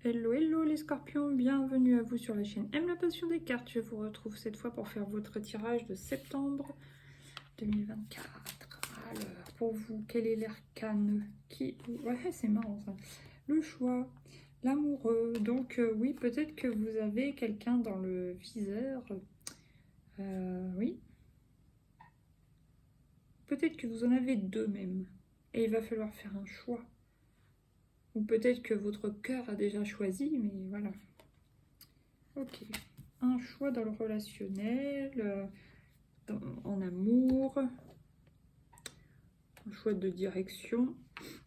Hello, hello les scorpions, bienvenue à vous sur la chaîne Aime la passion des cartes. Je vous retrouve cette fois pour faire votre tirage de septembre 2024. Alors, pour vous, quel est l'arcane qui... Ouais, c'est marrant ça. Le choix, l'amoureux. Donc oui, peut-être que vous avez quelqu'un dans le viseur. Oui. Peut-être que vous en avez deux même. Et il va falloir faire un choix. Ou peut-être que votre cœur a déjà choisi, mais voilà. Ok. Un choix dans le relationnel, en amour, un choix de direction,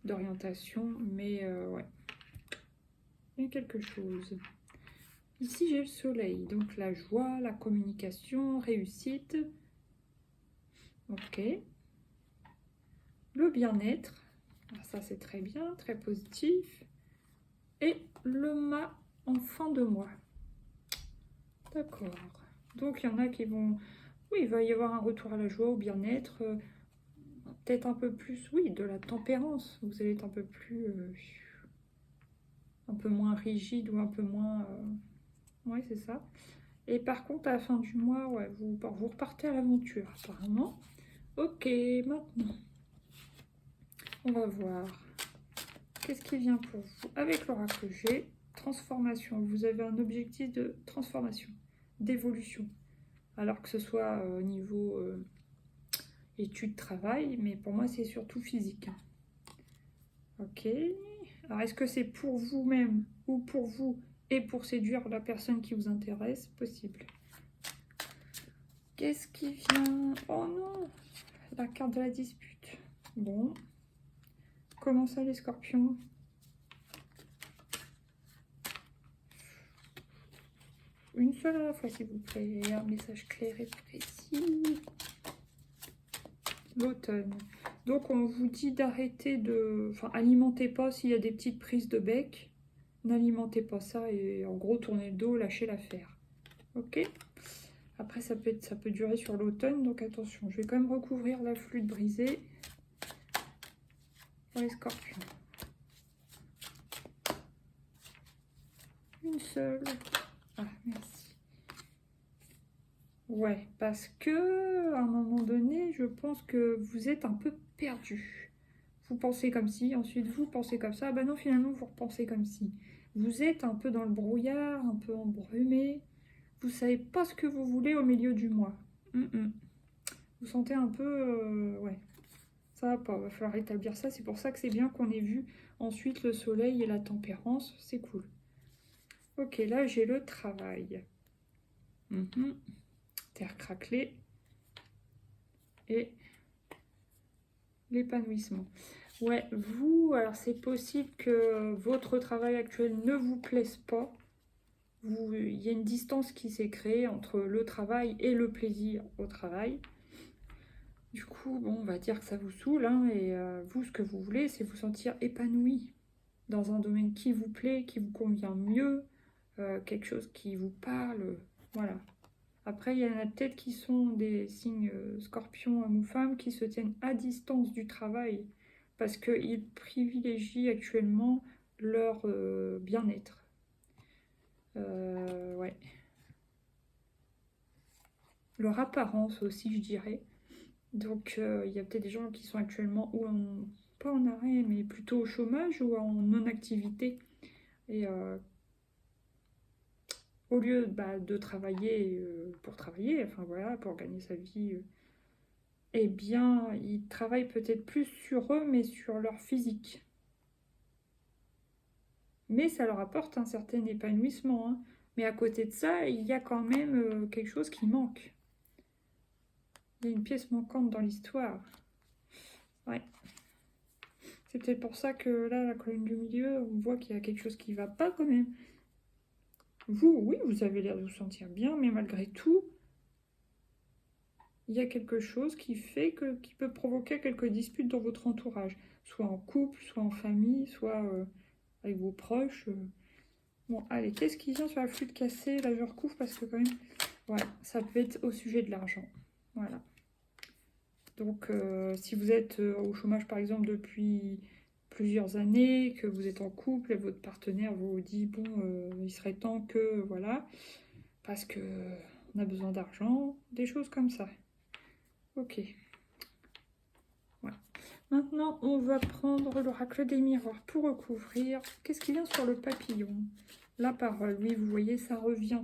d'orientation, mais ouais. Il y a quelque chose. Ici, j'ai le soleil, donc la joie, la communication, réussite. Ok. Le bien-être. Ça, c'est très bien, très positif. Et le mât en fin de mois. D'accord. Donc, il y en a qui vont... Oui, il va y avoir un retour à la joie, au bien-être. Peut-être un peu plus, oui, de la tempérance. Vous allez être un peu plus... un peu moins rigide ou un peu moins... Oui, c'est ça. Et par contre, à la fin du mois, ouais, vous repartez à l'aventure, apparemment. Ok, maintenant, on va voir. Qu'est-ce qui vient pour vous avec l'oracle G? Transformation. Vous avez un objectif de transformation, d'évolution. Alors que ce soit au niveau études, travail, mais pour moi, c'est surtout physique. Ok. Alors, est-ce que c'est pour vous-même ou pour vous et pour séduire la personne qui vous intéresse? Possible. Qu'est-ce qui vient? Oh non! La carte de la dispute. Bon. Comment ça, les scorpions? Une seule à la fois, s'il vous plaît. Un message clair et précis. L'automne. Donc, on vous dit d'arrêter de... Enfin, alimentez pas s'il y a des petites prises de bec. N'alimentez pas ça et en gros, tournez le dos, lâchez l'affaire. Ok? Après, ça peut durer sur l'automne, donc attention. Je vais quand même recouvrir la flûte brisée pour les scorpions. Une seule. Ah, merci. Ouais, parce que à un moment donné, je pense que vous êtes un peu perdu. Vous pensez comme ci, ensuite vous pensez comme ça. Ben non, finalement, vous repensez comme ci. Vous êtes un peu dans le brouillard, un peu embrumé. Vous savez pas ce que vous voulez au milieu du mois. Vous sentez un peu... ouais, ça va pas, va falloir rétablir ça. C'est pour ça que c'est bien qu'on ait vu ensuite le soleil et la tempérance. C'est cool. Ok, là j'ai le travail. Terre craquelée. Et l'épanouissement. Ouais, vous, alors c'est possible que votre travail actuel ne vous plaise pas. Il y a une distance qui s'est créée entre le travail et le plaisir au travail. Du coup, bon, on va dire que ça vous saoule, hein, et vous, ce que vous voulez, c'est vous sentir épanoui dans un domaine qui vous plaît, qui vous convient mieux, quelque chose qui vous parle, voilà. Après, il y en a peut-être qui sont des signes scorpions, hommes ou femmes, qui se tiennent à distance du travail parce qu'ils privilégient actuellement leur bien-être. Ouais. Leur apparence aussi, je dirais. Donc, il y a peut-être des gens qui sont actuellement pas en arrêt, mais plutôt au chômage ou en non-activité. Et au lieu de travailler pour travailler, enfin voilà, pour gagner sa vie, eh bien, ils travaillent peut-être plus sur eux, mais sur leur physique. Mais ça leur apporte un certain épanouissement, hein. Mais à côté de ça, il y a quand même quelque chose qui manque. Il y a une pièce manquante dans l'histoire. Ouais. C'est peut-être pour ça que là, la colonne du milieu, on voit qu'il y a quelque chose qui ne va pas quand même. Vous, oui, vous avez l'air de vous sentir bien, mais malgré tout, il y a quelque chose qui fait qui peut provoquer quelques disputes dans votre entourage. Soit en couple, soit en famille, soit avec vos proches. Bon, allez, qu'est-ce qui vient sur la flûte cassée? Là, je recouvre parce que quand même... Ouais, ça peut être au sujet de l'argent. Voilà. Donc, si vous êtes au chômage, par exemple, depuis plusieurs années, que vous êtes en couple et votre partenaire vous dit, bon, il serait temps que, voilà, parce que on a besoin d'argent, des choses comme ça. Ok. Voilà. Maintenant, on va prendre l'oracle des miroirs pour recouvrir. Qu'est-ce qui vient sur le papillon? La parole, oui, vous voyez, ça revient.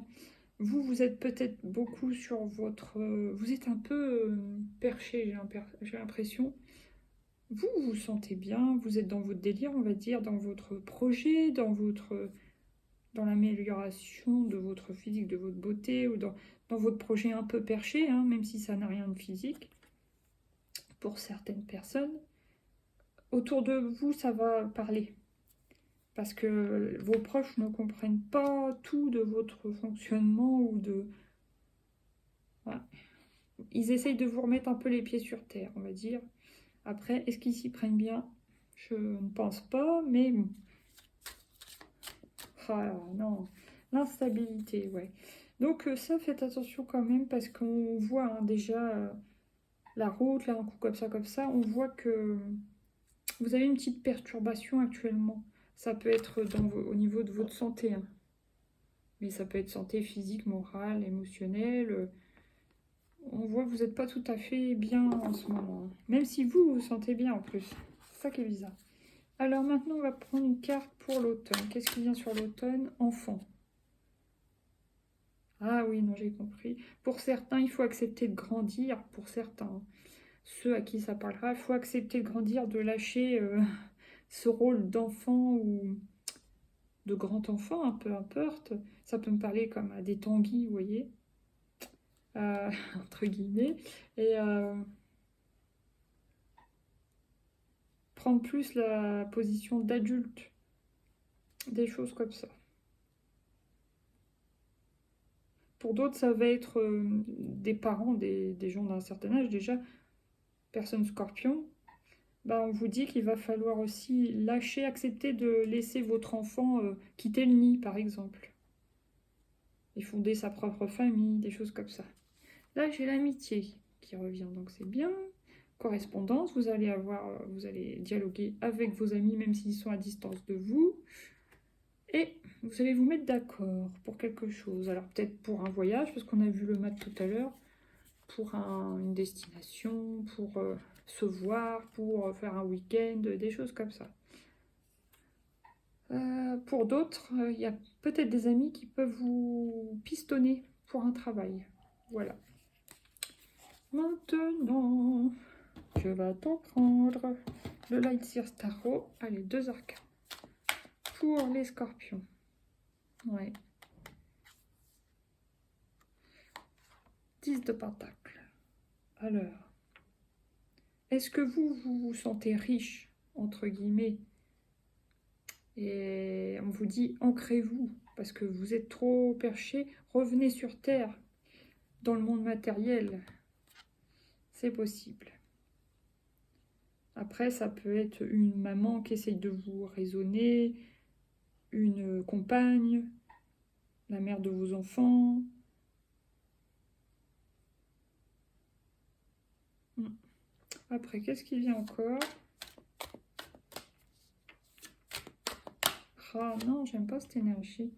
Vous êtes peut-être beaucoup sur votre... vous êtes un peu perché, j'ai l'impression. Vous vous sentez bien, vous êtes dans votre délire, on va dire, dans votre projet, dans l'amélioration de votre physique, de votre beauté, ou dans votre projet un peu perché, hein, même si ça n'a rien de physique, pour certaines personnes. Autour de vous, ça va parler. Parce que vos proches ne comprennent pas tout de votre fonctionnement ou de... Voilà. Ils essayent de vous remettre un peu les pieds sur terre, on va dire. Après, est-ce qu'ils s'y prennent bien? Je ne pense pas, mais bon. Ah non, l'instabilité, ouais. Donc ça, faites attention quand même, parce qu'on voit hein, déjà la route, là, un coup comme ça, on voit que vous avez une petite perturbation actuellement. Ça peut être au niveau de votre santé, hein. Mais ça peut être santé physique, morale, émotionnelle. On voit que vous n'êtes pas tout à fait bien en ce moment, hein. Même si vous vous sentez bien en plus. C'est ça qui est bizarre. Alors maintenant, on va prendre une carte pour l'automne. Qu'est-ce qui vient sur l'automne? Enfant. Ah oui, non, j'ai compris. Pour certains, il faut accepter de grandir. Pour certains, ceux à qui ça parlera, il faut accepter de grandir, de lâcher ce rôle d'enfant ou de grand enfant, un peu importe. Ça peut me parler comme à des tanguis, vous voyez, entre guillemets. Et prendre plus la position d'adulte. Des choses comme ça. Pour d'autres, ça va être des parents, des gens d'un certain âge déjà, personne scorpion. Bah, on vous dit qu'il va falloir aussi lâcher, accepter de laisser votre enfant quitter le nid, par exemple. Et fonder sa propre famille, des choses comme ça. Là, j'ai l'amitié qui revient, donc c'est bien. Correspondance, vous allez dialoguer avec vos amis, même s'ils sont à distance de vous. Et vous allez vous mettre d'accord pour quelque chose. Alors peut-être pour un voyage, parce qu'on a vu le mat tout à l'heure, pour une destination, pour se voir, pour faire un week-end, des choses comme ça. Pour d'autres, il y a peut-être des amis qui peuvent vous pistonner pour un travail. Voilà. Maintenant, je vais t'en prendre le Light Sears Tarot. Allez, 2 arcanes. Pour les scorpions. Ouais. 10 de pentacles. Alors, est-ce que vous vous sentez riche, entre guillemets? Et on vous dit, ancrez-vous, parce que vous êtes trop perché, revenez sur Terre, dans le monde matériel. C'est possible. Après, ça peut être une maman qui essaye de vous raisonner, une compagne, la mère de vos enfants. Après, qu'est-ce qui vient encore? Ah non, j'aime pas cette énergie.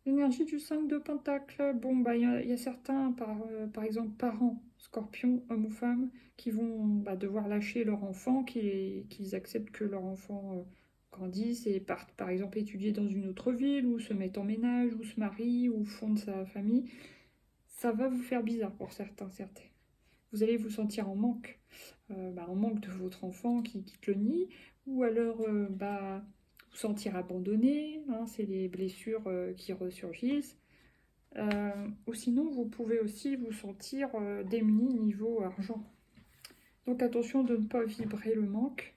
L'énergie du 5 de Pentacle. Bon, bah, il y a certains, par exemple, parents, scorpions, hommes ou femmes, qui vont devoir lâcher leur enfant, qu'ils acceptent que leur enfant grandisse et partent, par exemple, étudier dans une autre ville, ou se mettent en ménage, ou se marient, ou fondent sa famille. Ça va vous faire bizarre pour certains, certaines. Vous allez vous sentir en manque de votre enfant qui quitte le nid, ou alors vous sentir abandonné, hein, c'est les blessures qui ressurgissent. Ou sinon, vous pouvez aussi vous sentir démuni niveau argent. Donc attention de ne pas vibrer le manque,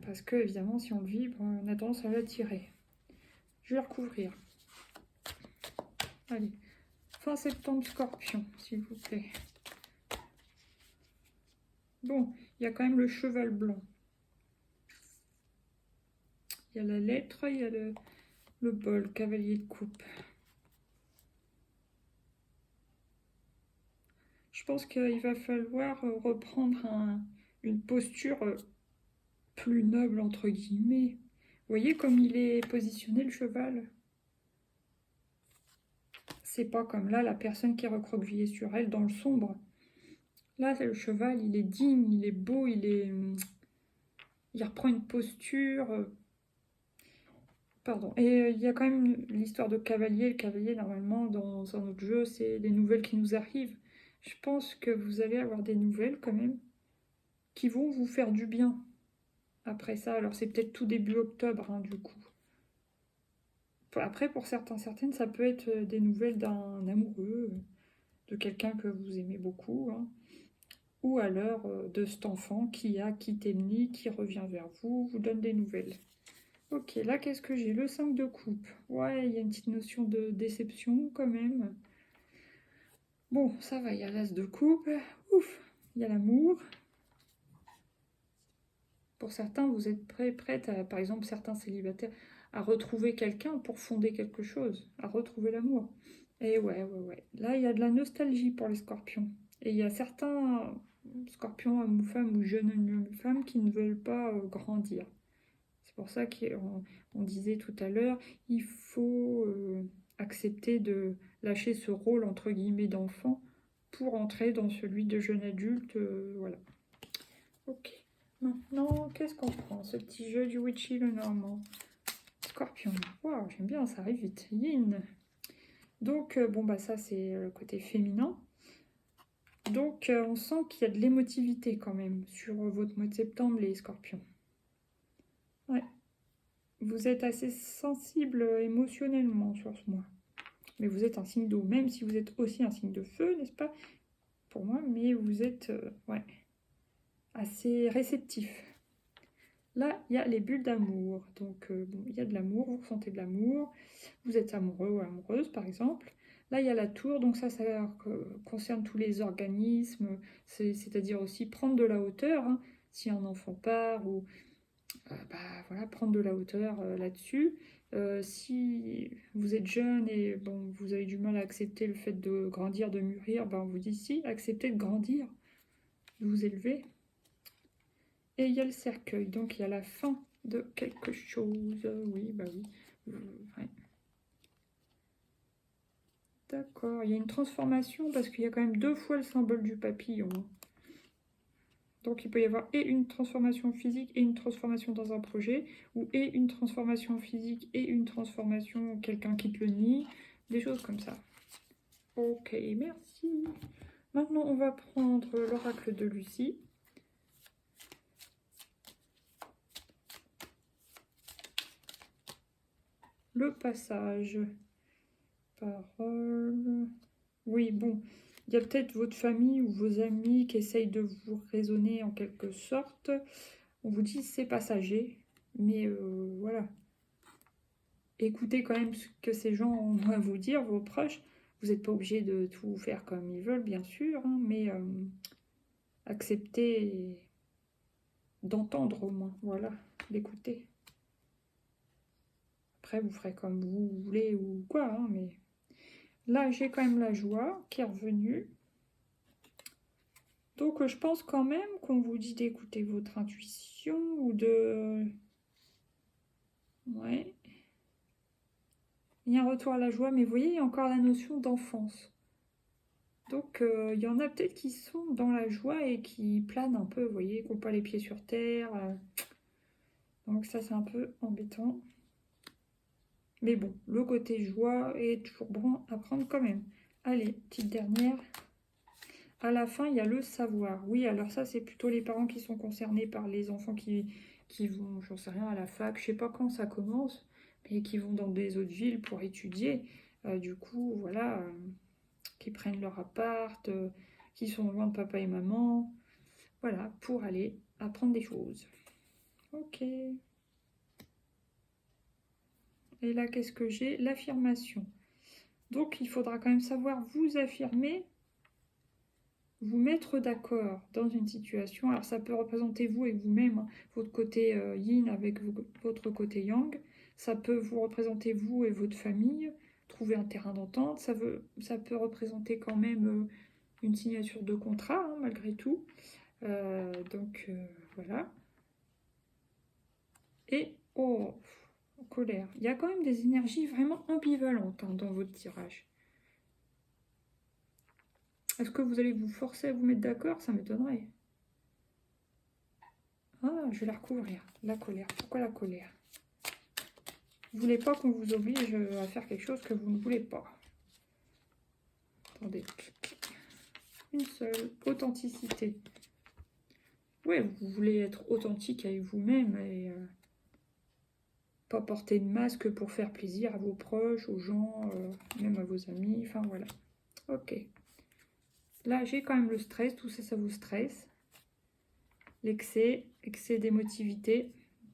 parce que évidemment, si on le vibre, on a tendance à l'attirer. Je vais recouvrir. Allez, fin septembre, Scorpion, s'il vous plaît. Bon, il y a quand même le cheval blanc. Il y a la lettre, il y a le bol, cavalier de coupe. Je pense qu'il va falloir reprendre une posture plus noble, entre guillemets. Vous voyez comme il est positionné, le cheval? C'est pas comme là, la personne qui est recroquevillée sur elle dans le sombre. Là, le cheval, il est digne, il est beau, il reprend une posture. Pardon. Et il y a quand même l'histoire de cavalier. Le cavalier, normalement, dans un autre jeu, c'est les nouvelles qui nous arrivent. Je pense que vous allez avoir des nouvelles, quand même, qui vont vous faire du bien. Après ça, alors c'est peut-être tout début octobre, hein, du coup. Après, pour certains, certaines, ça peut être des nouvelles d'un amoureux, de quelqu'un que vous aimez beaucoup, hein. Ou alors de cet enfant qui a quitté le nid, qui revient vers vous, vous donne des nouvelles. Ok, là, qu'est-ce que j'ai? Le 5 de coupe. Ouais, il y a une petite notion de déception, quand même. Bon, ça va, il y a l'as de coupe. Ouf, il y a l'amour. Pour certains, vous êtes prête, par exemple, certains célibataires, à retrouver quelqu'un pour fonder quelque chose, à retrouver l'amour. Et ouais. Là, il y a de la nostalgie pour les scorpions. Et il y a certains scorpions, hommes ou femmes, ou jeunes hommes ou femmes, qui ne veulent pas grandir. C'est pour ça qu'on disait tout à l'heure, il faut accepter de lâcher ce rôle, entre guillemets, d'enfant pour entrer dans celui de jeune adulte. Voilà. Ok. Maintenant, qu'est-ce qu'on prend? Ce petit jeu du Witchy le Normand. Scorpion. Waouh, j'aime bien, ça arrive vite. Yin. Donc, bon, bah ça, c'est le côté féminin. Donc, on sent qu'il y a de l'émotivité quand même sur votre mois de septembre, les scorpions. Ouais. Vous êtes assez sensible émotionnellement sur ce mois. Mais vous êtes un signe d'eau, même si vous êtes aussi un signe de feu, n'est-ce pas? Pour moi, mais vous êtes ouais, assez réceptif. Là, il y a les bulles d'amour. Donc, bon, il y a de l'amour, vous ressentez de l'amour. Vous êtes amoureux ou amoureuse, par exemple. Là, il y a la tour, donc ça concerne tous les organismes, c'est-à-dire aussi prendre de la hauteur, hein, si un enfant part, ou bah, voilà, prendre de la hauteur là-dessus. Si vous êtes jeune et bon, vous avez du mal à accepter le fait de grandir, de mûrir, ben, on vous dit si, acceptez de grandir, de vous élever. Et il y a le cercueil, donc il y a la fin de quelque chose. Oui, bah oui. Ouais. D'accord, il y a une transformation parce qu'il y a quand même 2 fois le symbole du papillon. Donc il peut y avoir et une transformation physique et une transformation dans un projet, ou et une transformation physique et une transformation, quelqu'un quitte le nid, des choses comme ça. Ok, merci. Maintenant on va prendre l'oracle de Lucie. Le passage. Parole. Oui, bon, il y a peut-être votre famille ou vos amis qui essayent de vous raisonner en quelque sorte. On vous dit c'est passager, mais voilà. Écoutez quand même ce que ces gens ont à vous dire, vos proches. Vous n'êtes pas obligé de tout faire comme ils veulent, bien sûr, hein, mais acceptez d'entendre au moins, voilà, d'écouter. Après, vous ferez comme vous voulez ou quoi, hein, mais là, j'ai quand même la joie qui est revenue. Donc, je pense quand même qu'on vous dit d'écouter votre intuition ou de... Ouais. Il y a un retour à la joie, mais vous voyez, il y a encore la notion d'enfance. Donc, il y en a peut-être qui sont dans la joie et qui planent un peu, vous voyez, qui n'ont pas les pieds sur terre. Donc, ça, c'est un peu embêtant. Mais bon, le côté joie est toujours bon à prendre quand même. Allez, petite dernière. À la fin, il y a le savoir. Oui, alors ça, c'est plutôt les parents qui sont concernés par les enfants qui vont, j'en sais rien, à la fac. Je sais pas quand ça commence, mais qui vont dans des autres villes pour étudier. Du coup, voilà, qui prennent leur appart, qui sont loin de papa et maman. Voilà, pour aller apprendre des choses. Ok. Et là, qu'est-ce que j'ai? L'affirmation. Donc, il faudra quand même savoir vous affirmer, vous mettre d'accord dans une situation. Alors ça peut représenter vous et vous-même, hein, votre côté yin avec votre côté yang. Ça peut vous représenter vous et votre famille, trouver un terrain d'entente. Ça peut représenter quand même une signature de contrat, hein, malgré tout. Donc voilà. et oh, colère. Il y a quand même des énergies vraiment ambivalentes hein, dans votre tirage. Est-ce que vous allez vous forcer à vous mettre d'accord? Ça m'étonnerait. Ah, je vais la recouvrir. La colère. Pourquoi la colère? Vous ne voulez pas qu'on vous oblige à faire quelque chose que vous ne voulez pas. Attendez. Une seule. Authenticité. Ouais, vous voulez être authentique avec vous-même et pas porter de masque pour faire plaisir à vos proches, aux gens, même à vos amis. Enfin, voilà. Ok. Là, j'ai quand même le stress. Tout ça, ça vous stresse. L'excès, excès d'émotivité,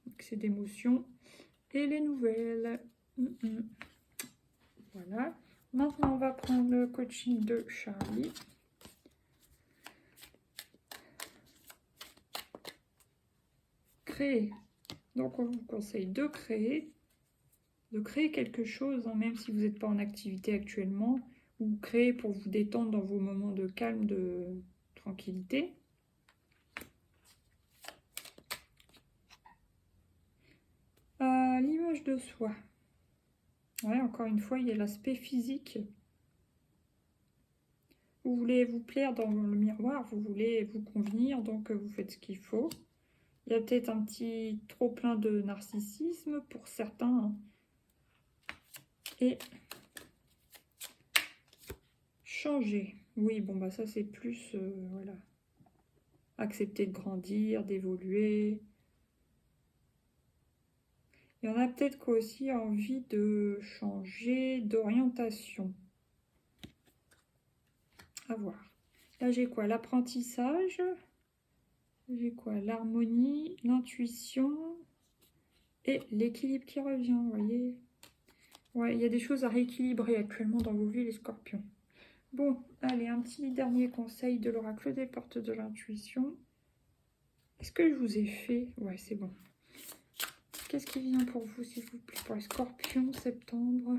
excès d'émotion. Et les nouvelles. Voilà. Maintenant, on va prendre le coaching de Charlie. Créer. Donc, on vous conseille de créer quelque chose, hein, même si vous n'êtes pas en activité actuellement, ou créer pour vous détendre dans vos moments de calme, de tranquillité. L'image de soi. Ouais, encore une fois, il y a l'aspect physique. Vous voulez vous plaire dans le miroir, vous voulez vous convenir, donc vous faites ce qu'il faut. Il y a peut-être un petit trop plein de narcissisme pour certains. Hein. Et changer. Oui, bon, bah ça c'est plus, voilà. Accepter de grandir, d'évoluer. Il y en a peut-être qui ont aussi envie de changer d'orientation. À voir. Là, j'ai quoi? L'apprentissage. J'ai quoi? L'harmonie, l'intuition et l'équilibre qui revient, vous voyez? Ouais, il y a des choses à rééquilibrer actuellement dans vos vies, les scorpions. Bon, allez, un petit dernier conseil de l'oracle des portes de l'intuition. Est-ce que je vous ai fait? Ouais, c'est bon. Qu'est-ce qui vient pour vous, s'il vous plaît? Pour les scorpions, septembre.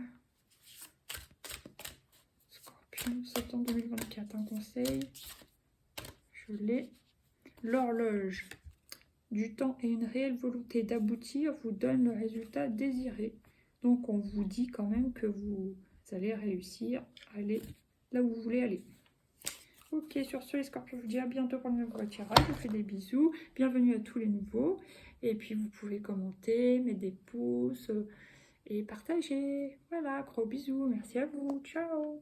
Scorpion, septembre 2024. Un conseil. Je l'ai. L'horloge du temps et une réelle volonté d'aboutir vous donne le résultat désiré. Donc, on vous dit quand même que vous allez réussir à aller là où vous voulez aller. Ok, sur ce, les scorpions, je vous dis à bientôt pour le nouveau tirage. Je vous fais des bisous. Bienvenue à tous les nouveaux. Et puis, vous pouvez commenter, mettre des pouces et partager. Voilà, gros bisous. Merci à vous. Ciao.